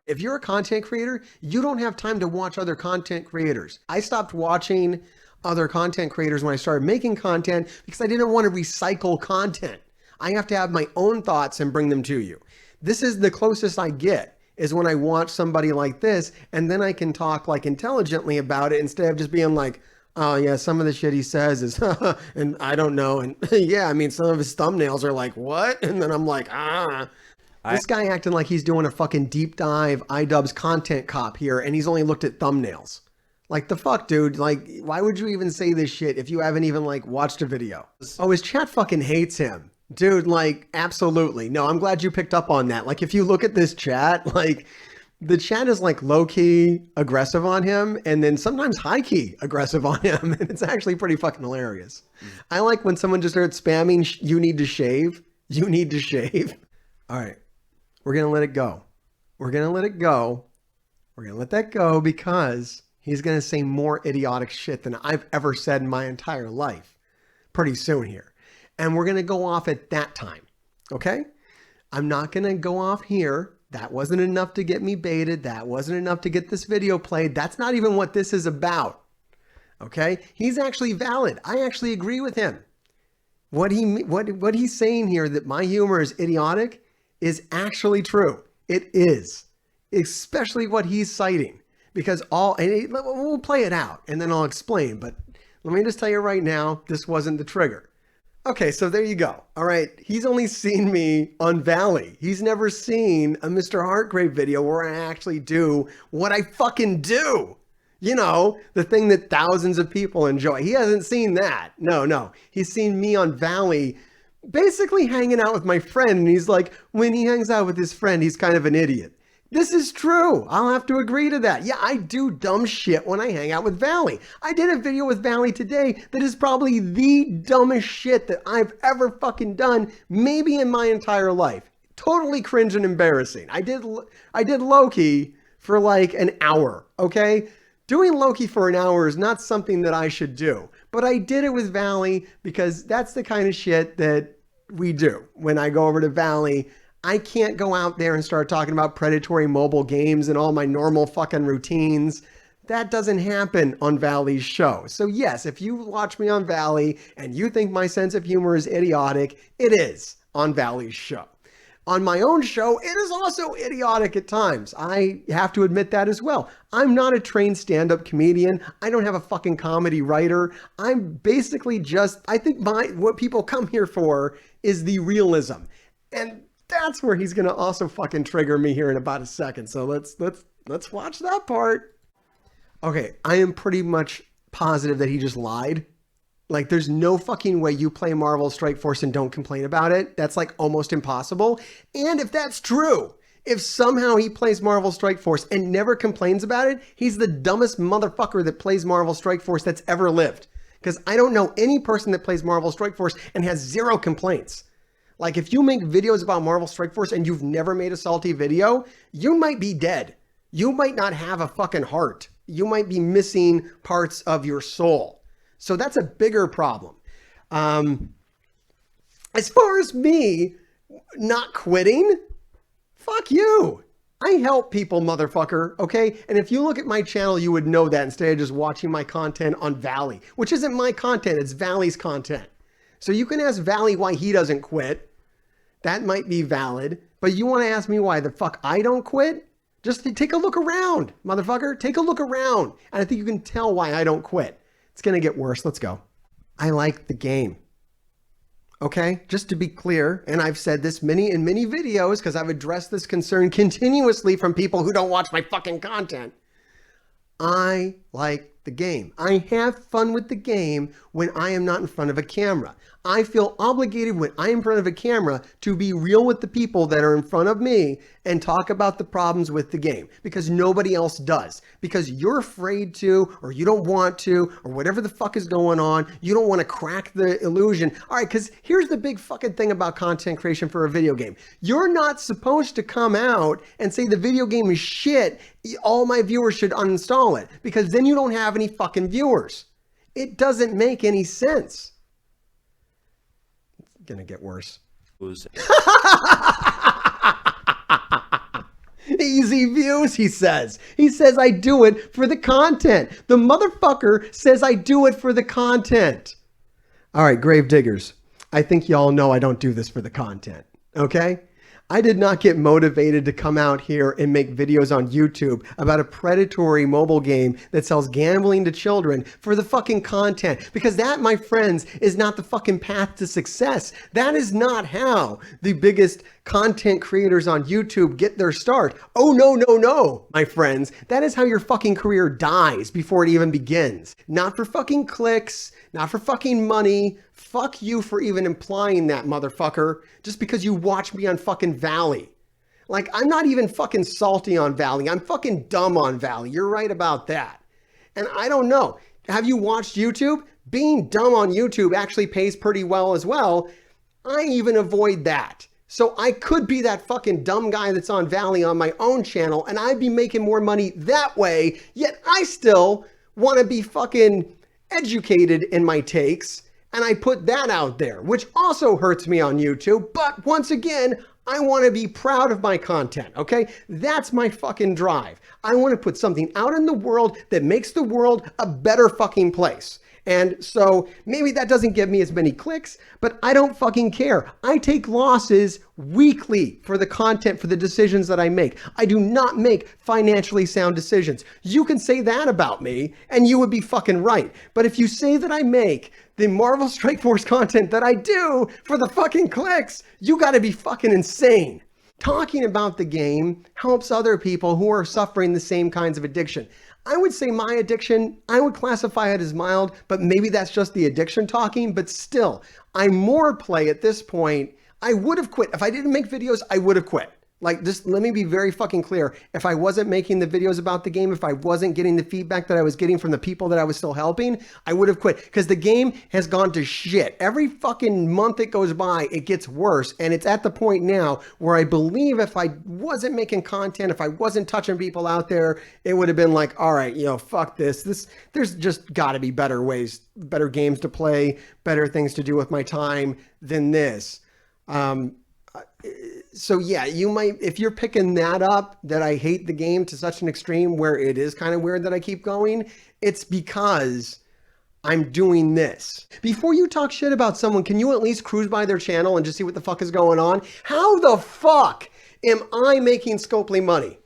If you're a content creator, you don't have time to watch other content creators. I stopped watching other content creators when I started making content because I didn't want to recycle content. I have to have my own thoughts and bring them to you. This is the closest I get, is when I watch somebody like this, and then I can talk like intelligently about it instead of just being like, oh yeah, some of the shit he says is, and I don't know. And yeah, I mean, some of his thumbnails are like, what? And then I'm like, This guy acting like he's doing a fucking deep dive iDubbbz content cop here, and he's only looked at thumbnails. Like, the fuck, dude? Like, why would you even say this shit if you haven't even, like, watched a video? Oh, his chat fucking hates him. Dude, like, absolutely. No, I'm glad you picked up on that. Like, if you look at this chat, like, the chat is, like, low-key aggressive on him, and then sometimes high-key aggressive on him, and it's actually pretty fucking hilarious. I like when someone just starts spamming, you need to shave. You need to shave. All right. We're going to let it go. We're going to let it go. We're going to let that go because he's going to say more idiotic shit than I've ever said in my entire life pretty soon here. And we're going to go off at that time. Okay? I'm not going to go off here. That wasn't enough to get me baited. That wasn't enough to get this video played. That's not even what this is about. Okay? He's actually valid. I actually agree with him. What he's saying here, that my humor is idiotic, is actually true. It is. Especially what he's citing. Because we'll play it out and then I'll explain. But let me just tell you right now, this wasn't the trigger. Okay, so there you go. All right, he's only seen me on Valley. He's never seen a MR.HARTGRAVE video where I actually do what I fucking do. You know, the thing that thousands of people enjoy. He hasn't seen that. No. He's seen me on Valley basically hanging out with my friend. And he's like, when he hangs out with his friend, he's kind of an idiot. This is true. I'll have to agree to that. Yeah, I do dumb shit when I hang out with Valley. I did a video with Valley today that is probably the dumbest shit that I've ever fucking done, maybe in my entire life. Totally cringe and embarrassing. I did Loki for like an hour, okay? Doing Loki for an hour is not something that I should do. But I did it with Valley because that's the kind of shit that we do. When I go over to Valley, I can't go out there and start talking about predatory mobile games and all my normal fucking routines. That doesn't happen on Valley's show. So yes, if you watch me on Valley and you think my sense of humor is idiotic, it is on Valley's show. On my own show, it is also idiotic at times. I have to admit that as well. I'm not a trained stand-up comedian. I don't have a fucking comedy writer. I'm basically just, I think what people come here for is the realism. And that's where he's going to also fucking trigger me here in about a second. So let's watch that part. Okay, I am pretty much positive that he just lied. Like, there's no fucking way you play Marvel Strike Force and don't complain about it. That's like almost impossible. And if that's true, if somehow he plays Marvel Strike Force and never complains about it, he's the dumbest motherfucker that plays Marvel Strike Force that's ever lived. Because I don't know any person that plays Marvel Strike Force and has zero complaints. Like, if you make videos about Marvel Strike Force and you've never made a salty video, you might be dead. You might not have a fucking heart. You might be missing parts of your soul. So that's a bigger problem. As far as me not quitting, fuck you. I help people, motherfucker, okay? And if you look at my channel, you would know that instead of just watching my content on Valley, which isn't my content, it's Valley's content. So you can ask Valley why he doesn't quit. That might be valid. But you want to ask me why the fuck I don't quit? Just take a look around, motherfucker. Take a look around. And I think you can tell why I don't quit. It's going to get worse. Let's go. I like the game. Okay? Just to be clear, and I've said this in many videos because I've addressed this concern continuously from people who don't watch my fucking content. I like the game. I have fun with the game when I am not in front of a camera. I feel obligated when I am in front of a camera to be real with the people that are in front of me and talk about the problems with the game because nobody else does. Because you're afraid to, or you don't want to, or whatever the fuck is going on. You don't want to crack the illusion. All right, because here's the big fucking thing about content creation for a video game. You're not supposed to come out and say the video game is shit. All my viewers should uninstall it because then you don't have any fucking viewers. It doesn't make any sense. It's gonna get worse. Easy views, he says. He says I do it for the content. The motherfucker says I do it for the content. All right, grave diggers. I think y'all know I don't do this for the content, okay? I did not get motivated to come out here and make videos on YouTube about a predatory mobile game that sells gambling to children for the fucking content. Because that, my friends, is not the fucking path to success. That is not how the biggest content creators on YouTube get their start. Oh, no, no, no, my friends. That is how your fucking career dies before it even begins. Not for fucking clicks, not for fucking money. Fuck you for even implying that, motherfucker, just because you watch me on fucking Valley. Like, I'm not even fucking salty on Valley. I'm fucking dumb on Valley. You're right about that. And I don't know. Have you watched YouTube? Being dumb on YouTube actually pays pretty well as well. I even avoid that. So I could be that fucking dumb guy that's on Valley on my own channel, and I'd be making more money that way, yet I still want to be fucking educated in my takes. And I put that out there, which also hurts me on YouTube. But once again, I want to be proud of my content, okay? That's my fucking drive. I want to put something out in the world that makes the world a better fucking place. And so maybe that doesn't give me as many clicks, but I don't fucking care. I take losses weekly for the content, for the decisions that I make. I do not make financially sound decisions. You can say that about me and you would be fucking right. But if you say that I make the Marvel Strike Force content that I do for the fucking clicks, you gotta be fucking insane. Talking about the game helps other people who are suffering the same kinds of addiction. I would say my addiction, I would classify it as mild, but maybe that's just the addiction talking, but still, I more play at this point. I would have quit. If I didn't make videos, I would have quit. Like, just let me be very fucking clear. If I wasn't making the videos about the game, if I wasn't getting the feedback that I was getting from the people that I was still helping, I would have quit, because the game has gone to shit. Every fucking month it goes by, it gets worse. And it's at the point now where I believe if I wasn't making content, if I wasn't touching people out there, it would have been like, all right, fuck this. There's just gotta be better ways, better games to play, better things to do with my time than this. So yeah, you might, if you're picking that up, that I hate the game to such an extreme where it is kind of weird that I keep going, it's because I'm doing this. Before you talk shit about someone, can you at least cruise by their channel and just see what the fuck is going on? How the fuck am I making Scopely money?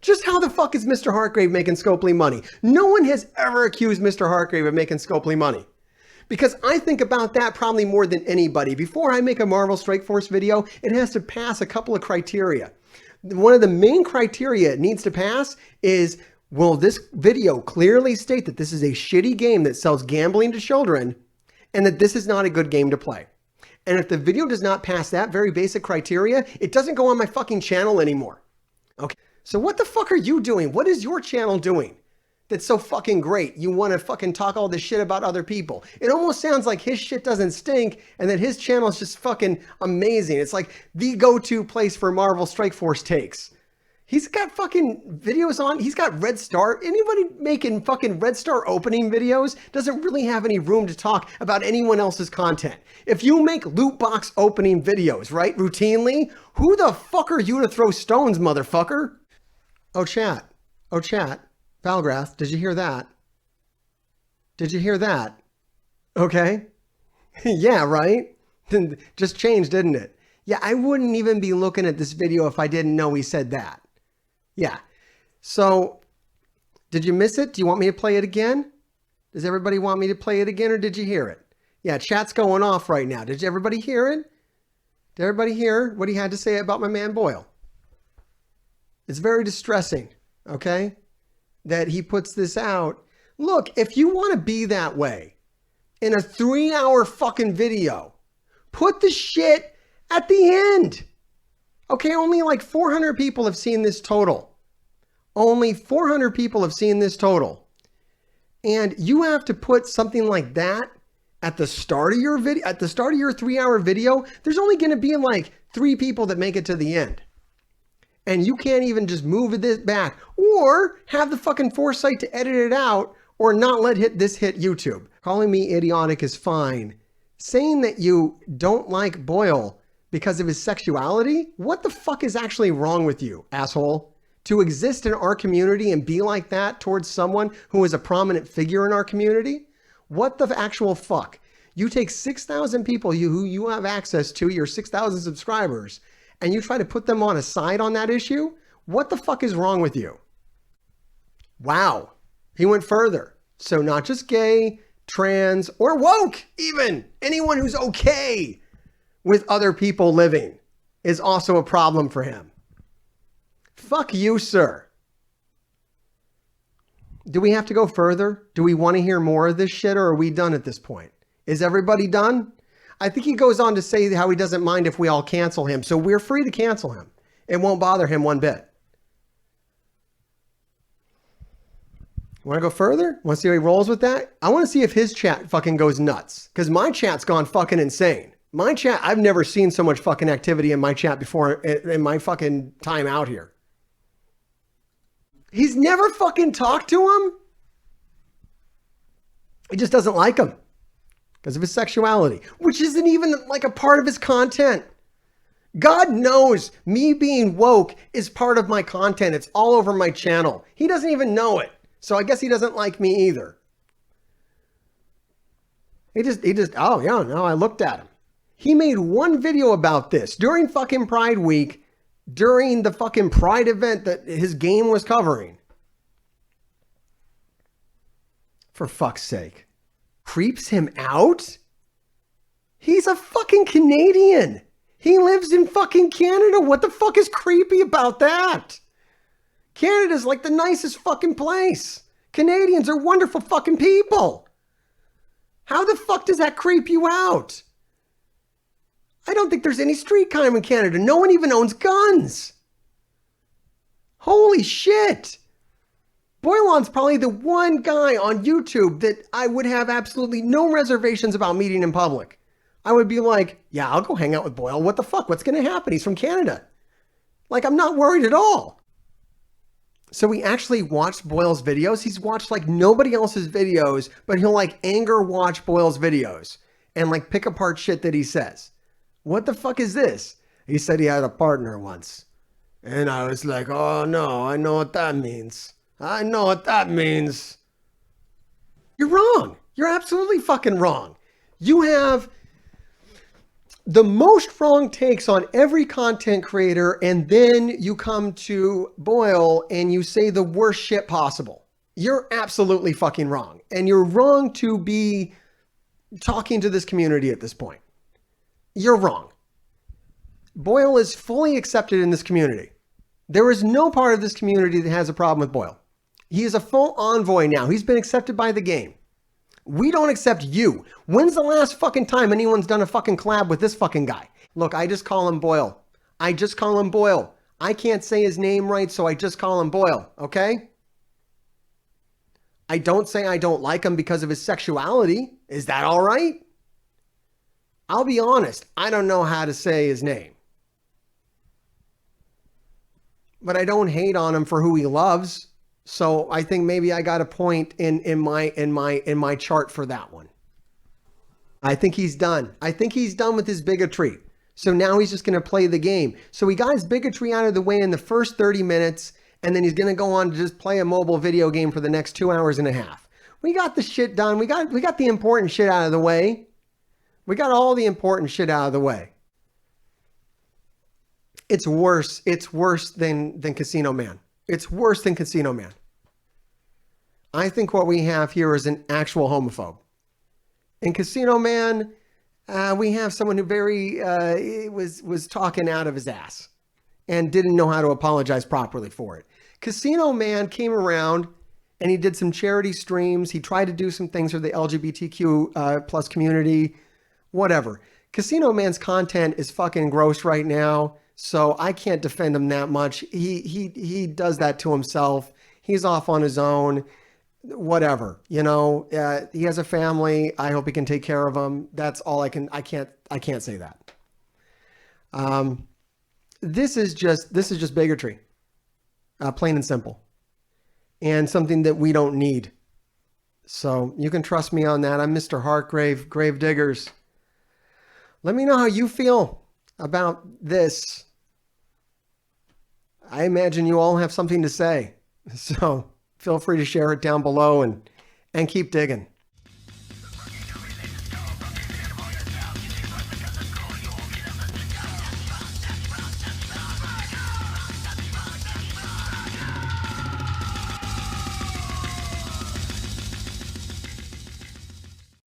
Just how the fuck is MR.HARTGRAVE making Scopely money? No one has ever accused MR.HARTGRAVE of making Scopely money. Because I think about that probably more than anybody. Before I make a Marvel Strike Force video, it has to pass a couple of criteria. One of the main criteria it needs to pass is, will this video clearly state that this is a shitty game that sells gambling to children and that this is not a good game to play? And if the video does not pass that very basic criteria, it doesn't go on my fucking channel anymore. Okay, so what the fuck are you doing? What is your channel doing that's so fucking great? You want to fucking talk all this shit about other people. It almost sounds like his shit doesn't stink and that his channel is just fucking amazing. It's like the go-to place for Marvel Strike Force takes. He's got fucking videos on. He's got Red Star. Anybody making fucking Red Star opening videos doesn't really have any room to talk about anyone else's content. If you make loot box opening videos, right, routinely, who the fuck are you to throw stones, motherfucker? Oh, chat. Valgrath, did you hear that? Did you hear that? Okay. Yeah, right? Just changed, didn't it? Yeah, I wouldn't even be looking at this video if I didn't know he said that. Yeah. So, did you miss it? Do you want me to play it again? Does everybody want me to play it again, or did you hear it? Yeah, chat's going off right now. Did everybody hear it? Did everybody hear what he had to say about my man Boyle? It's very distressing, okay, that he puts this out. Look, if you want to be that way in a 3-hour fucking video, put the shit at the end. Okay, only like 400 people have seen this total. Only 400 people have seen this total. And you have to put something like that at the start of your video, at the start of your 3-hour video. There's only going to be like 3 people that make it to the end. And you can't even just move this back or have the fucking foresight to edit it out or not let this hit YouTube. Calling me idiotic is fine. Saying that you don't like Boyle because of his sexuality? What the fuck is actually wrong with you, asshole? to exist in our community and be like that towards someone who is a prominent figure in our community? What the actual fuck? You take 6,000 people who you have access to, your 6,000 subscribers, and you try to put them on a side on that issue? What the fuck is wrong with you? Wow. He went further. So not just gay, trans, or woke even. Anyone who's okay with other people living is also a problem for him. Fuck you, sir. Do we have to go further? Do we want to hear more of this shit, or are we done at this point? Is everybody done? I think he goes on to say how he doesn't mind if we all cancel him. So we're free to cancel him. It won't bother him one bit. Want to go further? Want to see how he rolls with that? I want to see if his chat fucking goes nuts. Because my chat's gone fucking insane. My chat, I've never seen so much fucking activity in my chat before in my fucking time out here. He's never fucking talked to him. He just doesn't like him. Because of his sexuality. Which isn't even like a part of his content. God knows me being woke is part of my content. It's all over my channel. He doesn't even know it. So I guess he doesn't like me either. He just, oh yeah, no, I looked at him. He made one video about this during fucking Pride Week, during the fucking Pride event that his game was covering. For fuck's sake. Creeps him out? He's a fucking Canadian. He lives in fucking Canada. What the fuck is creepy about that? Canada's like the nicest fucking place. Canadians are wonderful fucking people. How the fuck does that creep you out? I don't think there's any street crime in Canada. No one even owns guns. Holy shit. Boylan's probably the one guy on YouTube that I would have absolutely no reservations about meeting in public. I would be like, yeah, I'll go hang out with Boyle. What the fuck? What's going to happen? He's from Canada. Like, I'm not worried at all. So he actually watched Boyle's videos. He's watched like nobody else's videos, but he'll like anger watch Boyle's videos and like pick apart shit that he says. What the fuck is this? He said he had a partner once. And I was like, oh no, I know what that means. I know what that means. You're wrong. You're absolutely fucking wrong. You have the most wrong takes on every content creator, and then you come to Boyle and you say the worst shit possible. You're absolutely fucking wrong. And you're wrong to be talking to this community at this point. You're wrong. Boyle is fully accepted in this community. There is no part of this community that has a problem with Boyle. He is a full envoy now. He's been accepted by the game. We don't accept you. When's the last fucking time anyone's done a fucking collab with this fucking guy? Look, I just call him Boyle. I just call him Boyle. I can't say his name right, so I just call him Boyle, okay? I don't say I don't like him because of his sexuality. Is that all right? I'll be honest. I don't know how to say his name. But I don't hate on him for who he loves. So I think maybe I got a point in my chart for that one. I think he's done. I think he's done with his bigotry. So now he's just going to play the game. So he got his bigotry out of the way in the first 30 minutes, and then he's going to go on to just play a mobile video game for the next 2 hours and a half. We got the shit done. We got the important shit out of the way. We got all the important shit out of the way. It's worse. It's worse than Casino Man. It's worse than Casino Man. I think what we have here is an actual homophobe. In Casino Man, we have someone who was talking out of his ass and didn't know how to apologize properly for it. Casino Man came around and he did some charity streams. He tried to do some things for the LGBTQ plus community, whatever. Casino Man's content is fucking gross right now. So I can't defend him that much. He does that to himself. He's off on his own. Whatever, you know. He has a family. I hope he can take care of him. That's all I can. I can't say that. This is just bigotry, plain and simple, and something that we don't need. So you can trust me on that. I'm Mr. Heartgrave, Grave Diggers. Let me know how you feel about this. I imagine you all have something to say. So feel free to share it down below and keep digging.